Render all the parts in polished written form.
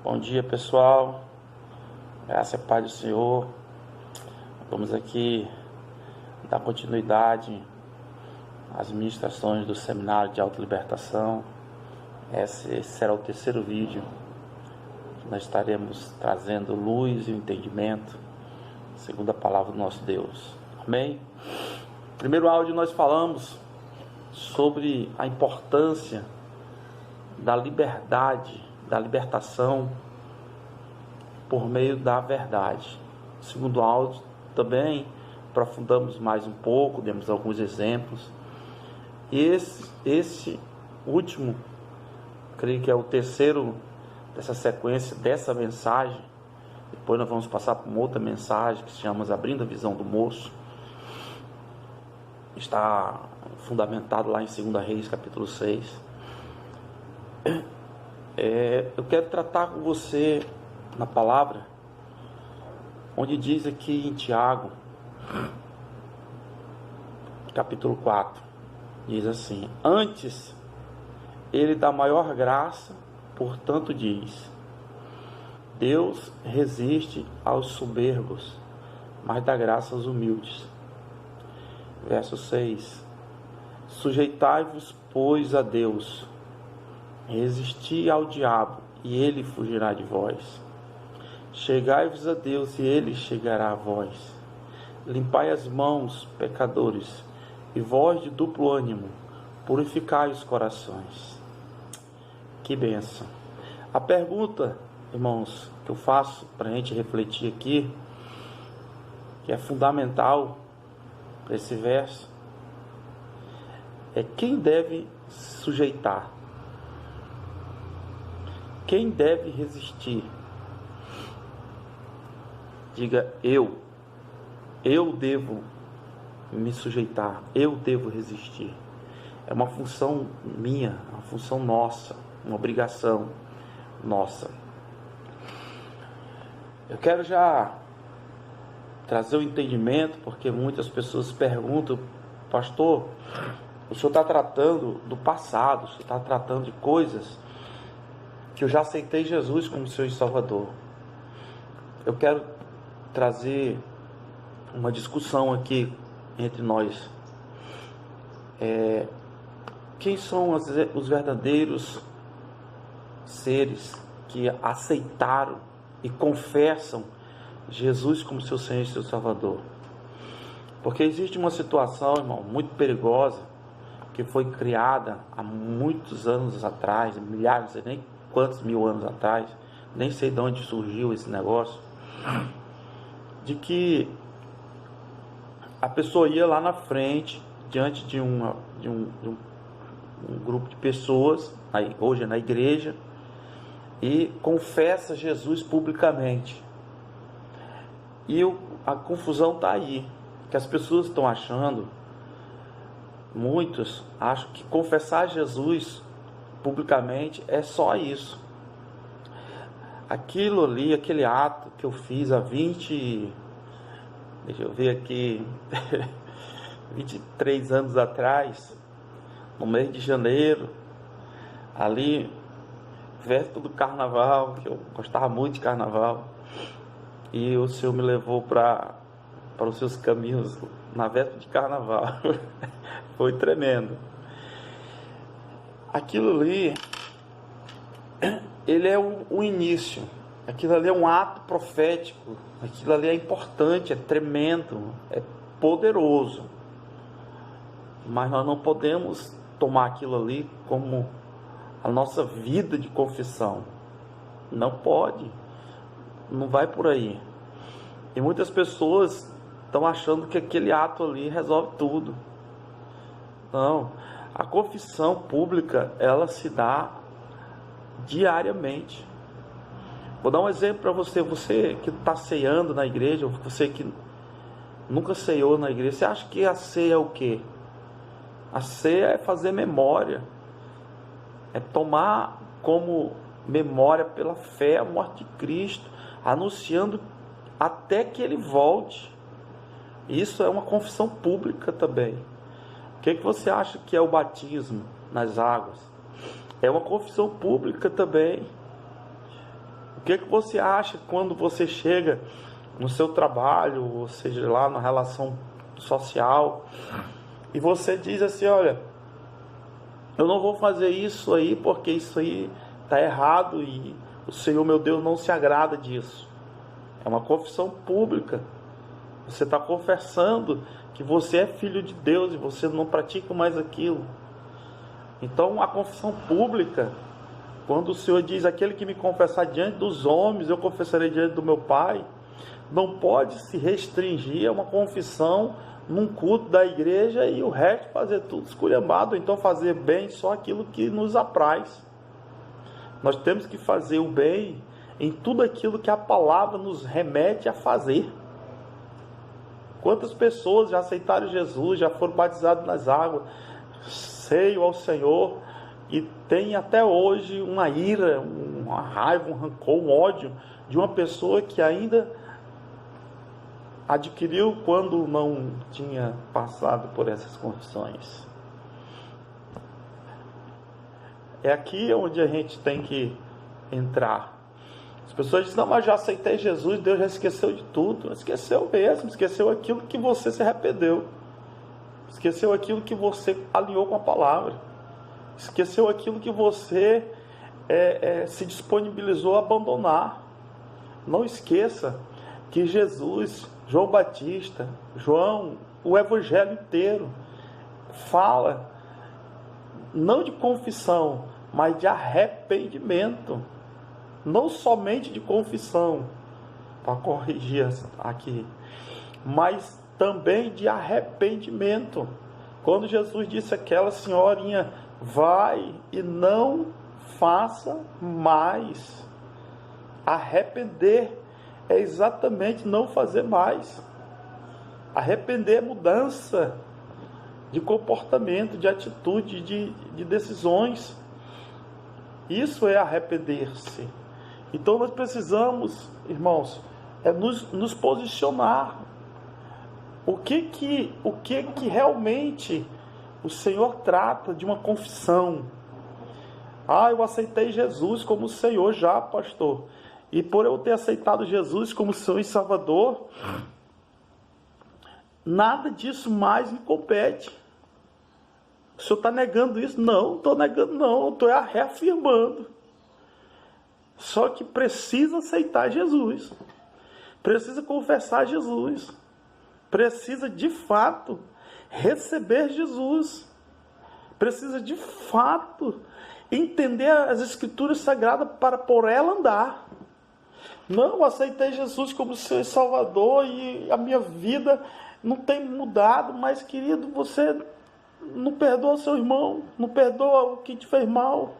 Bom dia, pessoal. Graça e paz do Senhor. Vamos aqui dar continuidade às ministrações do Seminário de Autolibertação. Esse será o terceiro vídeo que nós estaremos trazendo luz e entendimento segundo a palavra do nosso Deus. Amém? No primeiro áudio nós falamos sobre a importância da liberdade, da libertação por meio da verdade. No segundo áudio também aprofundamos mais um pouco, demos alguns exemplos. E esse último, creio que é o terceiro dessa sequência, dessa mensagem. Depois nós vamos passar para uma outra mensagem que se chama Abrindo a Visão do Moço. Está fundamentado lá em 2 Reis, capítulo 6. Eu quero tratar com você na palavra, onde diz aqui em Tiago, capítulo 4, diz assim: antes ele dá maior graça, portanto diz, Deus resiste aos soberbos, mas dá graça aos humildes. Verso 6: sujeitai-vos, pois, a Deus, resisti ao diabo, e ele fugirá de vós. Chegai-vos a Deus, e ele chegará a vós. Limpai as mãos, pecadores, e vós de duplo ânimo, purificai os corações. Que bênção! A pergunta, irmãos, que eu faço para a gente refletir aqui, que é fundamental para esse verso, é quem deve se sujeitar? Quem deve resistir? Diga eu devo me sujeitar, eu devo resistir. É uma função minha, uma função nossa, uma obrigação nossa. Eu quero já trazer o entendimento, porque muitas pessoas perguntam: pastor, o senhor está tratando do passado, o senhor está tratando de coisas que eu já aceitei Jesus como Senhor e Salvador. Eu quero trazer uma discussão aqui entre nós. Quem são os verdadeiros seres que aceitaram e confessam Jesus como seu Senhor e seu Salvador? Porque existe uma situação, irmão, muito perigosa, que foi criada há muitos anos atrás, milhares, não sei nem quantos mil anos atrás, nem sei de onde surgiu esse negócio, de que a pessoa ia lá na frente, diante de um grupo de pessoas, hoje é na igreja, e confessa Jesus publicamente. E a confusão está aí, que as pessoas estão achando, muitos acham que confessar Jesus publicamente é só isso. Aquilo ali, aquele ato que eu fiz há 23 anos atrás, no mês de janeiro, ali, véspera do carnaval, que eu gostava muito de carnaval, e o Senhor me levou para os seus caminhos na véspera de carnaval. Foi tremendo. Aquilo ali, ele é o início. Aquilo ali é um ato profético. Aquilo ali é importante, é tremendo, é poderoso. Mas nós não podemos tomar aquilo ali como a nossa vida de confissão. Não pode. Não vai por aí. E muitas pessoas estão achando que aquele ato ali resolve tudo. Não. A confissão pública, ela se dá diariamente. Vou dar um exemplo para você. Você que está ceando na igreja, você que nunca ceou na igreja, você acha que a ceia é o quê? A ceia é fazer memória. É tomar como memória pela fé a morte de Cristo, anunciando até que Ele volte. Isso é uma confissão pública também. O que você acha que é o batismo nas águas? É uma confissão pública também. que você acha quando você chega no seu trabalho, ou seja, lá na relação social, e você diz assim, olha, eu não vou fazer isso aí porque isso aí está errado e o Senhor meu Deus não se agrada disso. É uma confissão pública. Você está confessando que você é filho de Deus e você não pratica mais aquilo. Então a confissão pública, quando o Senhor diz, aquele que me confessar diante dos homens, eu confessarei diante do meu Pai, não pode se restringir a uma confissão num culto da igreja e o resto fazer tudo esculhambado, então fazer bem só aquilo que nos apraz. Nós temos que fazer o bem em tudo aquilo que a palavra nos remete a fazer. Quantas pessoas já aceitaram Jesus, já foram batizadas nas águas, ceio ao Senhor, e tem até hoje uma ira, uma raiva, um rancor, um ódio de uma pessoa que ainda adquiriu quando não tinha passado por essas condições. É aqui onde a gente tem que entrar. As pessoas dizem, não, mas já aceitei Jesus, Deus já esqueceu de tudo. Esqueceu mesmo, esqueceu aquilo que você se arrependeu. Esqueceu aquilo que você alinhou com a palavra. Esqueceu aquilo que você se disponibilizou a abandonar. Não esqueça que Jesus, João Batista, João, o Evangelho inteiro, fala não de confissão, mas de arrependimento. Não somente de confissão, para corrigir aqui, mas também de arrependimento. Quando Jesus disse àquela senhorinha, vai e não faça mais. Arrepender é exatamente não fazer mais. Arrepender é mudança de comportamento, de atitude, de decisões. Isso é arrepender-se. Então nós precisamos, irmãos, nos posicionar. O que realmente o Senhor trata de uma confissão? Ah, eu aceitei Jesus como Senhor já, pastor. E por eu ter aceitado Jesus como Senhor e Salvador, nada disso mais me compete. O senhor está negando isso? Não, não estou negando não, estou reafirmando. Só que precisa aceitar Jesus. Precisa confessar Jesus. Precisa de fato receber Jesus. Precisa de fato entender as Escrituras Sagradas para por ela andar. Não, aceitei Jesus como Senhor e Salvador e a minha vida não tem mudado, mas querido, você não perdoa seu irmão, não perdoa o que te fez mal.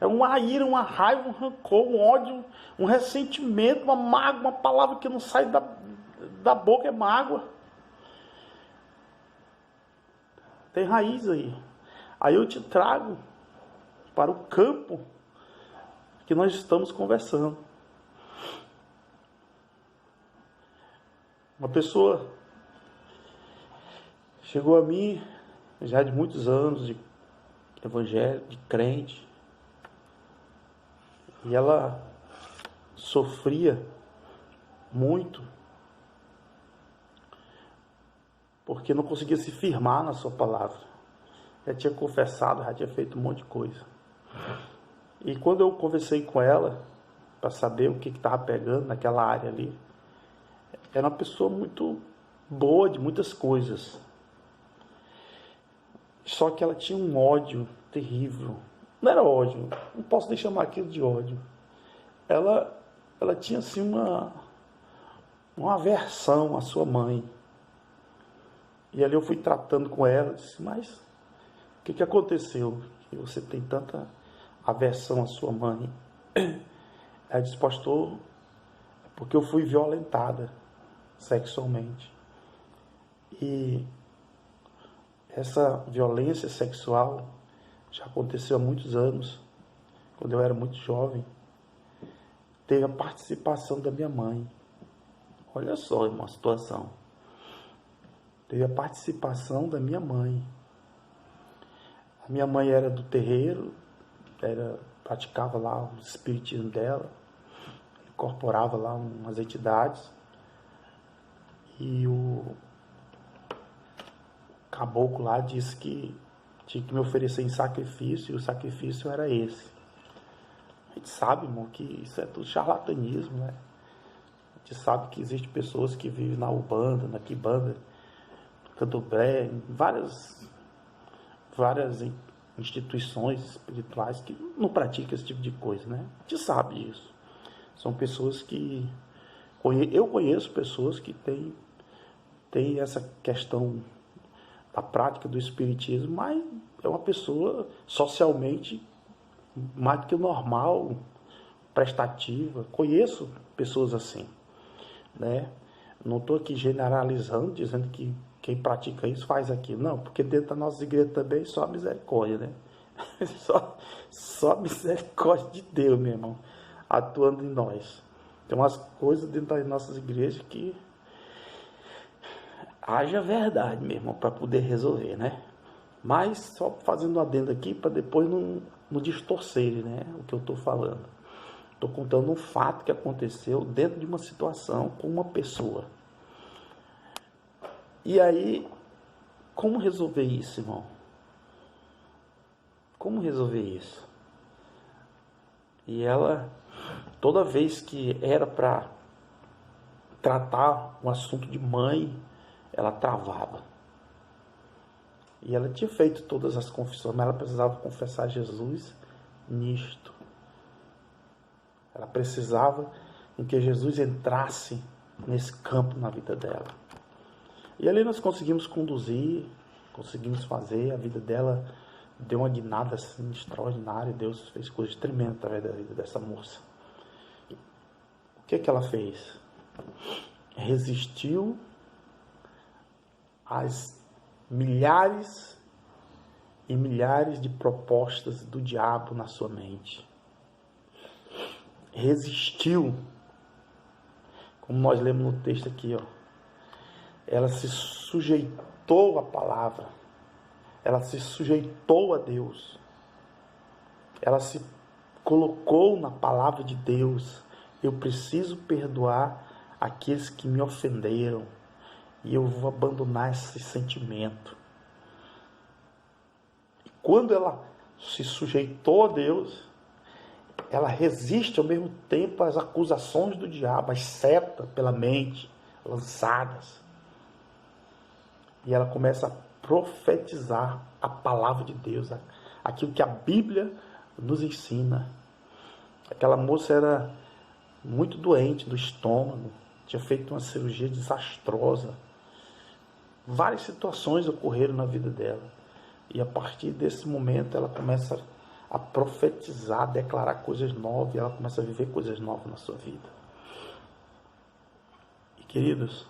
É uma ira, uma raiva, um rancor, um ódio, um ressentimento, uma mágoa, uma palavra que não sai da boca é mágoa. Tem raiz aí. Aí eu te trago para o campo que nós estamos conversando. Uma pessoa chegou a mim, já de muitos anos, de evangelho, de crente, e ela sofria muito, porque não conseguia se firmar na sua palavra. Já tinha confessado, já tinha feito um monte de coisa. E quando eu conversei com ela, para saber o que estava pegando naquela área ali, era uma pessoa muito boa de muitas coisas. Só que ela tinha um ódio terrível. Não era ódio, não posso nem chamar aquilo de ódio. Ela tinha assim uma aversão à sua mãe. E ali eu fui tratando com ela, disse, mas o que aconteceu? Que você tem tanta aversão à sua mãe? Ela disse, pastor, porque eu fui violentada sexualmente. E essa violência sexual já aconteceu há muitos anos, quando eu era muito jovem. Teve a participação da minha mãe. Olha só, uma situação. Teve a participação da minha mãe. A minha mãe era do terreiro, praticava lá o espiritismo dela. incorporava lá umas entidades e o caboclo lá disse que tinha que me oferecer em sacrifício, e o sacrifício era esse. A gente sabe, irmão, que isso é tudo charlatanismo, né? A gente sabe que existem pessoas que vivem na Ubanda, na Quimbanda, no Candomblé, em várias instituições espirituais que não praticam esse tipo de coisa, né? A gente sabe disso. São pessoas que... Eu conheço pessoas que têm essa questão da prática do espiritismo, mas é uma pessoa socialmente mais do que normal, prestativa. Conheço pessoas assim, né? Não estou aqui generalizando, dizendo que quem pratica isso faz aquilo. Não, porque dentro da nossa igreja também só misericórdia, né? Só misericórdia de Deus, meu irmão, atuando em nós. Tem umas coisas dentro das nossas igrejas que haja verdade, meu irmão, para poder resolver, né? Mas só fazendo um adendo aqui para depois não distorcer, né, o que eu estou falando. Estou contando um fato que aconteceu dentro de uma situação com uma pessoa. E aí, como resolver isso, irmão? Como resolver isso? E ela, toda vez que era para tratar um assunto de mãe, ela travava. E ela tinha feito todas as confissões, mas ela precisava confessar Jesus nisto. Ela precisava que Jesus entrasse nesse campo na vida dela. E ali nós conseguimos conduzir, conseguimos fazer, a vida dela deu uma guinada assim extraordinária, Deus fez coisas tremendas através da vida dessa moça. O que ela fez? Resistiu às milhares e milhares de propostas do diabo na sua mente. Resistiu, como nós lemos no texto aqui, ó. Ela se sujeitou à palavra, ela se sujeitou a Deus, ela se colocou na palavra de Deus. Eu preciso perdoar aqueles que me ofenderam, e eu vou abandonar esse sentimento. E quando ela se sujeitou a Deus, ela resiste ao mesmo tempo às acusações do diabo, às setas pela mente lançadas. E ela começa a profetizar a palavra de Deus, aquilo que a Bíblia nos ensina. Aquela moça era muito doente do estômago, tinha feito uma cirurgia desastrosa. Várias situações ocorreram na vida dela. E a partir desse momento ela começa a profetizar, a declarar coisas novas, e ela começa a viver coisas novas na sua vida. E queridos,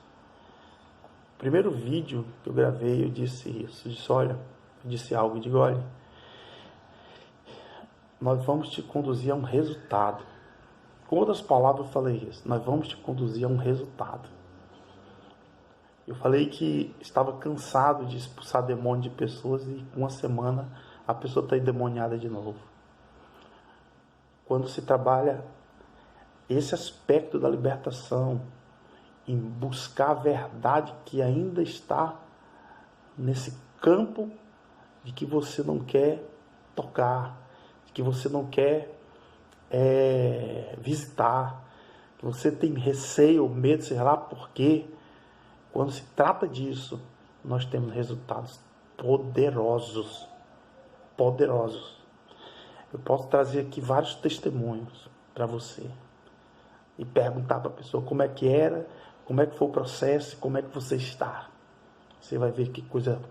o primeiro vídeo que eu gravei, eu disse isso. Eu disse algo, eu digo, olha, nós vamos te conduzir a um resultado. Com outras palavras eu falei isso, nós vamos te conduzir a um resultado. Eu falei que estava cansado de expulsar demônio de pessoas e com uma semana a pessoa está endemoniada de novo. Quando se trabalha esse aspecto da libertação, em buscar a verdade que ainda está nesse campo de que você não quer tocar, de que você não quer visitar, que você tem receio, medo, sei lá por quê. Quando se trata disso, nós temos resultados poderosos. Poderosos. Eu posso trazer aqui vários testemunhos para você e perguntar para a pessoa como é que era, como é que foi o processo, como é que você está. Você vai ver que coisa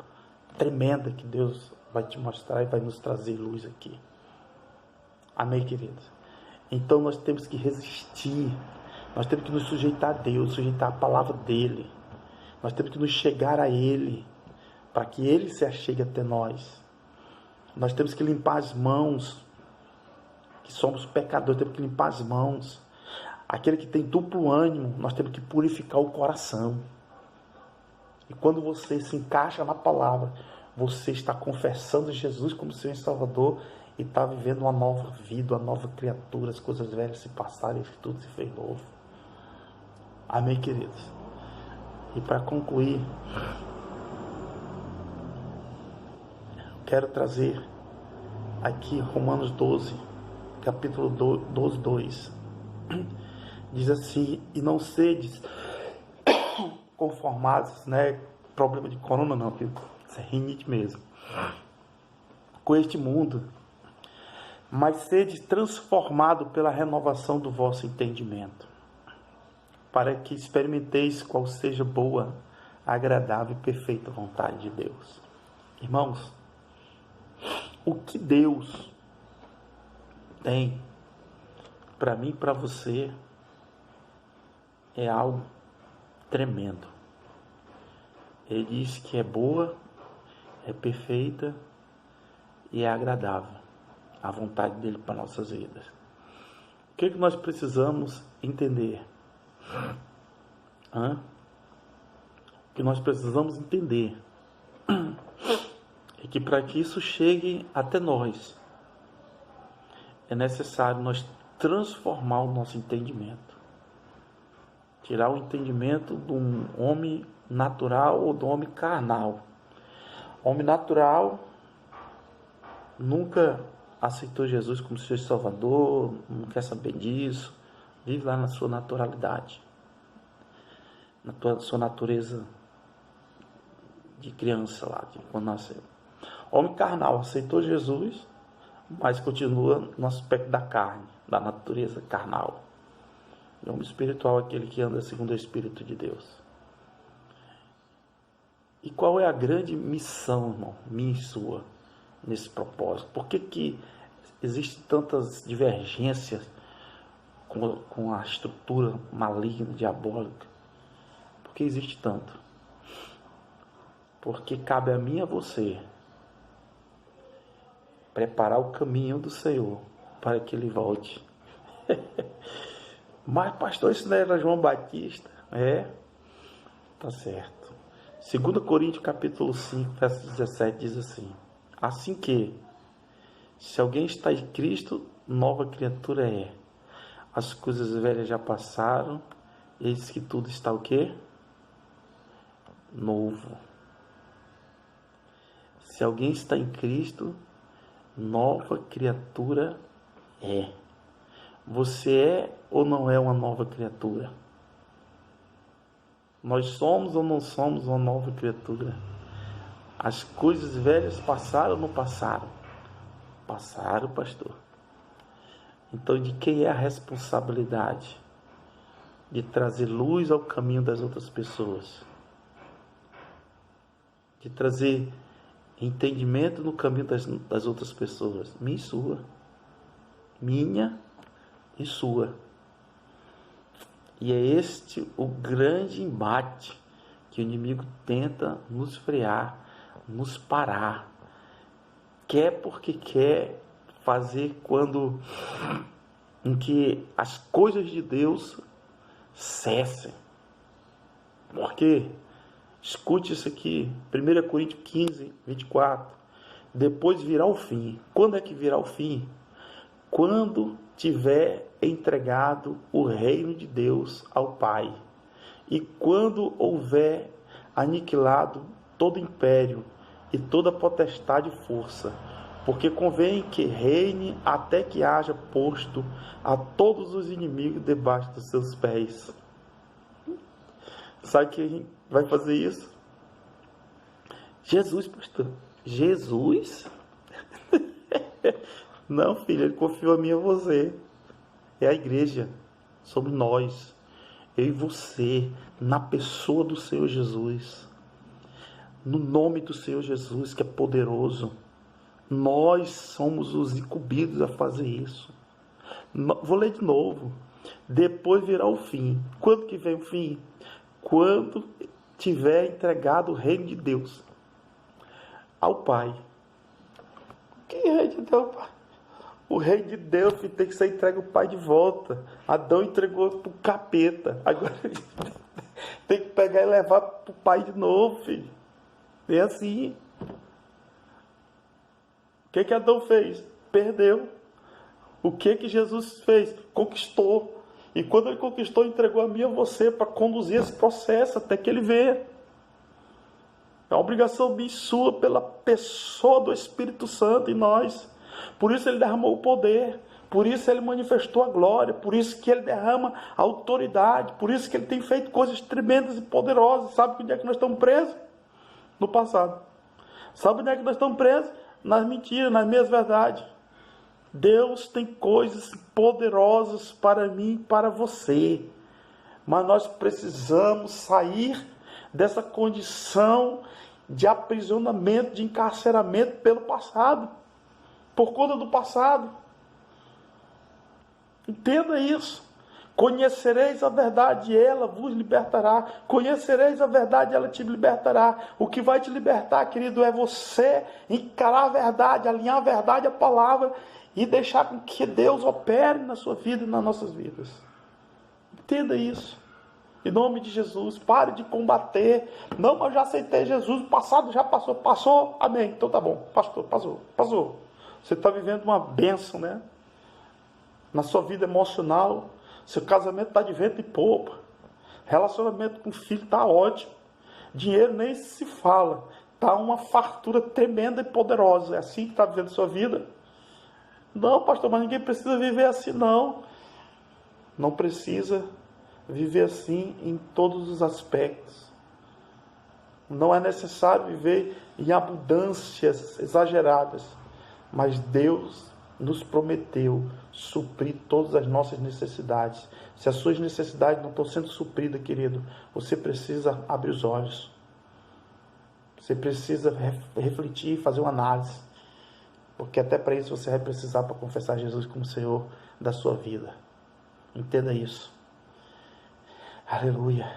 tremenda que Deus vai te mostrar e vai nos trazer luz aqui. Amém, queridos? Então nós temos que resistir, nós temos que nos sujeitar a Deus, sujeitar a palavra dEle. Nós temos que nos chegar a Ele, para que Ele se achegue até nós. Nós temos que limpar as mãos, que somos pecadores, temos que limpar as mãos. Aquele que tem duplo ânimo, nós temos que purificar o coração. E quando você se encaixa na palavra, você está confessando Jesus como Senhor e Salvador, e está vivendo uma nova vida, uma nova criatura. As coisas velhas se passaram e tudo se fez novo. Amém, queridos? E para concluir, quero trazer aqui Romanos 12, capítulo 12, 2. Diz assim: e não sedes conformados, né? Problema de corona não, filho. Isso é rinite mesmo. Com este mundo, mas sedes transformado pela renovação do vosso entendimento, para que experimenteis qual seja boa, agradável e perfeita vontade de Deus. Irmãos, o que Deus tem para mim e para você é algo tremendo. Ele diz que é boa, é perfeita e é agradável a vontade dele para nossas vidas. O que nós precisamos entender? O que nós precisamos entender é que para que isso chegue até nós, é necessário nós transformar o nosso entendimento. Tirar o entendimento de um homem natural ou do homem carnal. Homem natural nunca aceitou Jesus como seu Salvador, não quer saber disso, vive lá na sua naturalidade, na sua natureza de criança lá, de quando nasceu. Homem carnal aceitou Jesus, mas continua no aspecto da carne, da natureza carnal. E homem espiritual é aquele que anda segundo o Espírito de Deus. E qual é a grande missão, irmão, minha e sua, nesse propósito? Por que existem tantas divergências com a estrutura maligna, diabólica? Por que existe tanto? Porque cabe a mim e a você preparar o caminho do Senhor para que Ele volte. Mas, pastor, isso não era João Batista? Tá certo. 2 Coríntios capítulo 5, verso 17 diz assim: assim que, se alguém está em Cristo, nova criatura é. As coisas velhas já passaram, eis que tudo está o quê? Novo. Se alguém está em Cristo, nova criatura é. Você é ou não é uma nova criatura? Nós somos ou não somos uma nova criatura? As coisas velhas passaram ou não passaram? Passaram, pastor. Então, de quem é a responsabilidade de trazer luz ao caminho das outras pessoas? De trazer entendimento no caminho das outras pessoas? Minha e sua. Minha e sua. E é este o grande embate que o inimigo tenta nos frear, nos parar. Quer porque quer fazer em que as coisas de Deus cessem. Por quê? Escute isso aqui, 1 Coríntios 15, 24. Depois virá o fim. Quando é que virá o fim? Quando tiver entregado o reino de Deus ao Pai, e quando houver aniquilado todo império e toda potestade e força, porque convém que reine até que haja posto a todos os inimigos debaixo dos seus pés. Sabe quem vai fazer isso? Jesus, pastor. Jesus? Não, filho, ele confiou a mim e a você. É a igreja, somos nós, eu e você, na pessoa do Senhor Jesus, no nome do Senhor Jesus, que é poderoso. Nós somos os incumbidos a fazer isso. Vou ler de novo. Depois virá o fim. Quando que vem o fim? Quando tiver entregado o reino de Deus ao Pai. Que reino de Deus, Pai? O reino de Deus tem que ser entregue ao Pai de volta. Adão entregou para o capeta. Agora tem que pegar e levar para o Pai de novo, filho. É assim. O que Adão fez? perdeu. O que Jesus fez? Conquistou. E quando ele conquistou, entregou a mim e a você para conduzir esse processo até que ele venha. É uma obrigação minha e sua pela pessoa do Espírito Santo em nós. Por isso ele derramou o poder. Por isso ele manifestou a glória. Por isso que ele derrama a autoridade. Por isso que ele tem feito coisas tremendas e poderosas. Sabe onde é que nós estamos presos? No passado. Sabe onde é que nós estamos presos? Nas mentiras, nas meias verdades. Deus tem coisas poderosas para mim e para você. Mas nós precisamos sair dessa condição de aprisionamento, de encarceramento pelo passado. Por conta do passado. Entenda isso. Conhecereis a verdade e ela vos libertará. Conhecereis a verdade e ela te libertará. O que vai te libertar, querido, é você encarar a verdade, alinhar a verdade à palavra e deixar com que Deus opere na sua vida e nas nossas vidas. Entenda isso. Em nome de Jesus, pare de combater. Não, mas eu já aceitei Jesus, o passado já passou. Passou? Amém. Então tá bom. Pastor, passou. Você está vivendo uma bênção, né? Na sua vida emocional. Seu casamento está de vento e popa. Relacionamento com o filho está ótimo. Dinheiro nem se fala. Está uma fartura tremenda e poderosa. É assim que está vivendo a sua vida? Não, pastor, mas ninguém precisa viver assim, não. Não precisa viver assim em todos os aspectos. Não é necessário viver em abundâncias exageradas. Mas Deus nos prometeu suprir todas as nossas necessidades. Se as suas necessidades não estão sendo supridas, querido, você precisa abrir os olhos. Você precisa refletir e fazer uma análise. Porque até para isso você vai precisar para confessar Jesus como Senhor da sua vida. Entenda isso. Aleluia.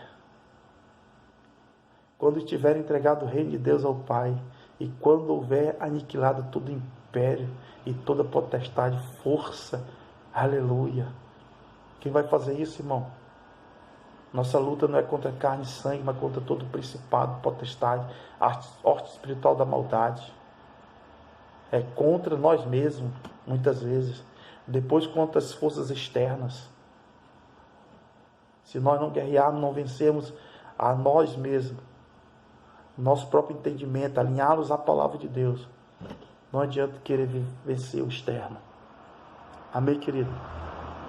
Quando tiver entregado o reino de Deus ao Pai, e quando houver aniquilado todo império e toda potestade, força, aleluia. Quem vai fazer isso, irmão? Nossa luta não é contra carne e sangue, mas contra todo principado, potestade, arte espiritual da maldade. É contra nós mesmos, muitas vezes. Depois contra as forças externas. Se nós não guerrearmos, não vencermos a nós mesmos, nosso próprio entendimento, alinhá-los à palavra de Deus, não adianta querer vencer o externo. Amém, querido?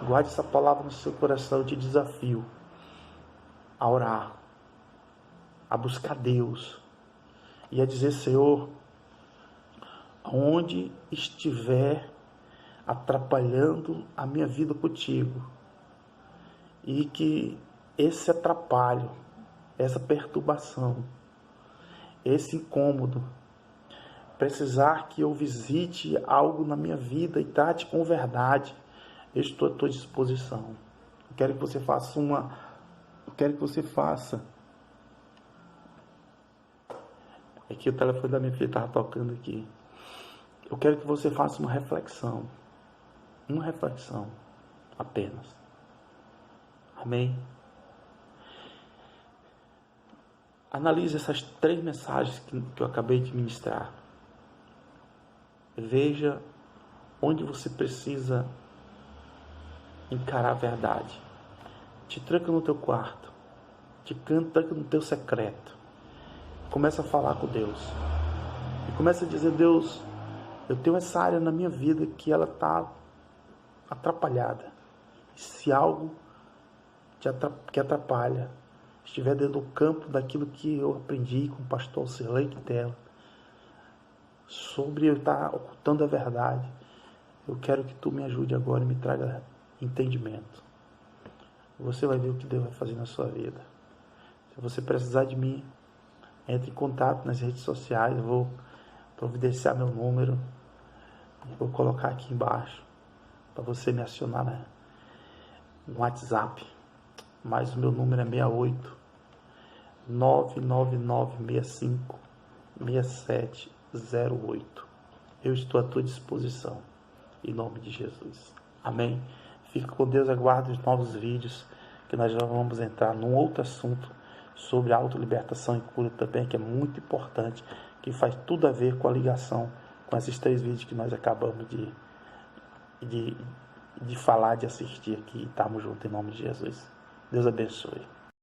Guarde essa palavra no seu coração. Eu te desafio a orar, a buscar Deus e a dizer: Senhor, aonde estiver atrapalhando a minha vida contigo, e que esse atrapalho, essa perturbação, esse incômodo, precisar que eu visite algo na minha vida e trate com verdade, eu estou à tua disposição. Eu quero que você faça É que o telefone da minha filha estava tocando aqui. Eu quero que você faça uma reflexão apenas. Amém? Analise essas 3 mensagens que eu acabei de ministrar. Veja onde você precisa encarar a verdade. Te tranca no teu quarto. Te tranca no teu secreto. Começa a falar com Deus. E começa a dizer: Deus, eu tenho essa área na minha vida que ela está atrapalhada. Se algo que atrapalha estiver dentro do campo daquilo que eu aprendi com o pastor Cirlei Quintela, sobre eu estar ocultando a verdade, eu quero que tu me ajude agora e me traga entendimento. Você vai ver o que Deus vai fazer na sua vida. Se você precisar de mim, entre em contato nas redes sociais. Eu vou providenciar meu número, vou colocar aqui embaixo para você me acionar no WhatsApp. Mas o meu número é 68 99965 6708. Eu estou à tua disposição, em nome de Jesus. Amém? Fique com Deus, aguarde os novos vídeos, que nós já vamos entrar num outro assunto sobre autolibertação e cura também, que é muito importante, que faz tudo a ver com a ligação com esses 3 vídeos que nós acabamos de de falar, de assistir aqui. Estamos juntos em nome de Jesus. Deus abençoe.